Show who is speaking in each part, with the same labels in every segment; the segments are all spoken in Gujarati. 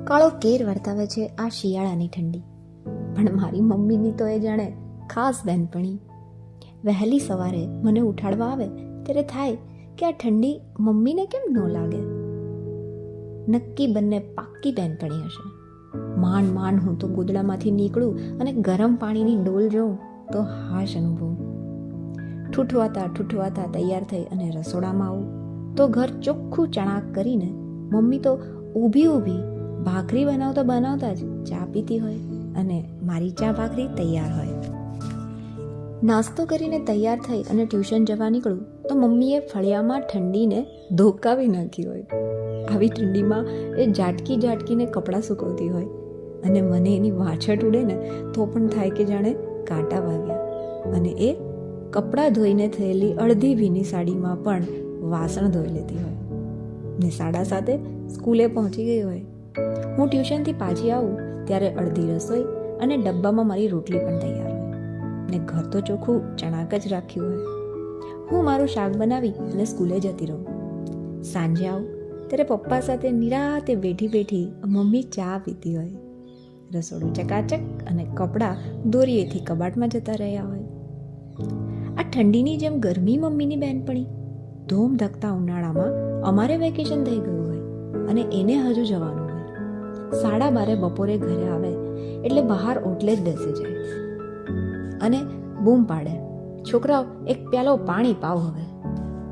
Speaker 1: કાળો કેર વર્તાવે છે આ શિયાળાની ઠંડી. પણ મારી મમ્મીની તો એ જાણે ખાસ બહેનપણી. વહેલી સવારે મને ઉઠાડવા આવે ત્યારે થાય કે આ ઠંડી મમ્મીને કેમ ન લાગે. નક્કી બંને પાક્કી બહેનપણી હશે. માંડ માંડ હું તો ગોદડામાંથી નીકળું અને ગરમ પાણીની ડોલ જોઉં તો હાશ અનુભવું. ઠૂઠવાતા તૈયાર થઈ અને રસોડામાં આવું તો ઘર ચોખ્ખું ચણાક કરીને મમ્મી તો ઊભી ભાખરી બનાવતા જ ચા પીતી હોય અને મારી ચા ભાખરી તૈયાર હોય. નાસ્તો કરીને તૈયાર થઈ અને ટ્યુશન જવા નીકળું તો મમ્મીએ ફળિયામાં ઠંડીને ધોકાવી નાખી હોય. આવી ઠંડીમાં એ ઝાટકીને કપડાં સૂકવતી હોય અને મને એની વાછટ ઉડે ને તો પણ થાય કે જાણે કાંટા વાગ્યા. અને એ કપડાં ધોઈને થયેલી અડધી ભીની સાડીમાં પણ વાસણ ધોઈ લેતી હોય ને 7:30 સ્કૂલે પહોંચી ગઈ હોય. હું ટ્યુશનથી પાછી આવું ત્યારે અડધી રસોઈ અને ડબ્બામાં મારી રોટલી પણ તૈયાર હોય ને ઘર તો ચોખ્ખું ચણાક જ રાખ્યું હોય. હું મારું શાક બનાવી અને સ્કૂલે જતી રહું. સાંજે આવું ત્યારે પપ્પા સાથે નિરાતે બેઠી મમ્મી ચા પીતી હોય. રસોડું ચકાચક અને કપડાં દોરીએથી કબાટમાં જતા રહ્યા હોય. આ ઠંડીની જેમ ગરમી મમ્મીની બહેનપણી. ધૂમ ધકતા ઉનાળામાં અમારે વેકેશન થઈ ગયું હોય અને એને હજુ જવાનું હોય. 12:30 બપોરે ઘરે આવે એટલે બહાર ઓટલે જ બેસી જાય અને બૂમ પાડે, છોકરાઓ એક પ્યાલો પાણી પાવ હવે.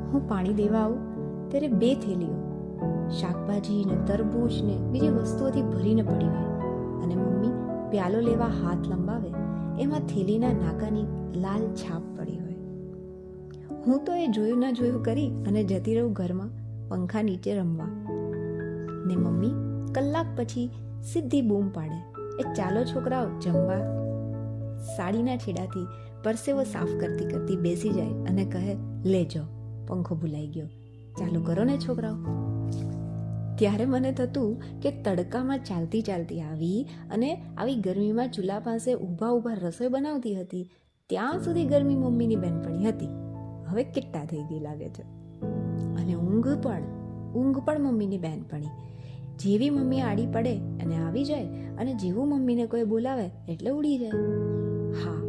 Speaker 1: હું પાણી દેવા આવું ત્યારે 2 થેલીઓ શાકભાજી ને તરબૂચ ને બીજી વસ્તુઓથી ભરીને પડી હોય અને મમ્મી પ્યાલો લેવા હાથ લંબાવે એમાં થેલીના નાકાની લાલ છાપ પડી હોય. હું તો એ જોયું ના જોયું કરી અને જતી રહું ઘરમાં પંખા નીચે રમવા ને મમ્મી કલાક પછી સીધી બૂમ પાડે, એ ચાલો છોકરાઓ જમવા. સાડીના છેડાથી પરસેવો સાફ કરતી બેસી જાય અને કહે, લેજો પંખો ભૂલાઈ ગયો, ચાલુ કરો ને છોકરાઓ. ત્યારે મને થતું કે તડકામાં ચાલતી આવી અને આવી ગરમીમાં ચૂલા પાસે ઊભા રસોઈ બનાવતી હતી ત્યાં સુધી ગરમી મમ્મીની બહેનપણી હતી. હવે કેટલા થઈ ગઈ લાગે છે. અને ઊંઘ પણ મમ્મીની બહેનપણી. જેવી મમ્મી આડી પડે અને આવી જાય અને જેવું મમ્મીને કોઈ બોલાવે એટલે ઉડી જાય. હા,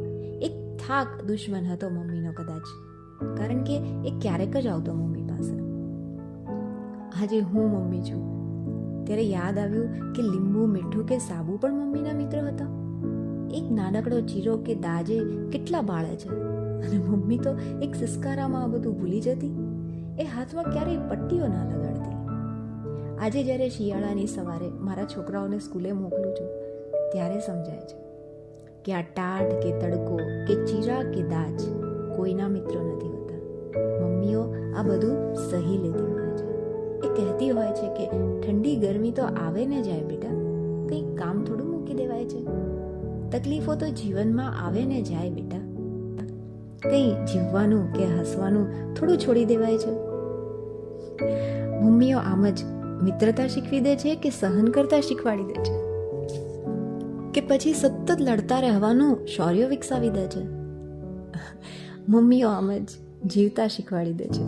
Speaker 1: એક થાક દુશ્મન હતો મમ્મીનો કદાચ, કારણ કે એ ક્યારેક જ આવતો મમ્મી પાસે. આજે હું મમ્મી છું ત્યારે યાદ આવ્યું કે લીંબુ, મીઠું કે સાબુ પણ મમ્મીના મિત્ર હતા. એક નાનકડો ચીરો કે દાજે કેટલા બાળે છે અને મમ્મી તો એક સિસકારામાં આ બધું ભૂલી જતી. એ હાથમાં ક્યારેય પટ્ટીઓ ના લગાડતી. આજે જ્યારે શિયાળાની સવારે મારા છોકરાઓને સ્કૂલે મોકલું છું ત્યારે સમજાય છે કે આ ટાઢ કે તડકો કે ચીરા કે દાજ કોઈના મિત્રો નથી હોતા. મમ્મીઓ આ બધું સહી લેતી હોય છે. એ કહેતી હોય છે કે ઠંડી ગરમી તો આવે ને જાય બેટા, કંઈ કામ થોડું મૂકી દેવાય છે. તકલીફો તો જીવનમાં આવે ને જાય બેટા, કંઈ જીવવાનું કે હસવાનું થોડું છોડી દેવાય છે. મમ્મીઓ આમ જ મિત્રતા શીખવી દે છે કે સહન કરતા શીખવાડી દે છે કે પછી સતત લડતા રહેવાનું શૌર્ય વિકસાવી દે છે. મમ્મીઓ આમ જ જીવતા શીખવાડી દે છે.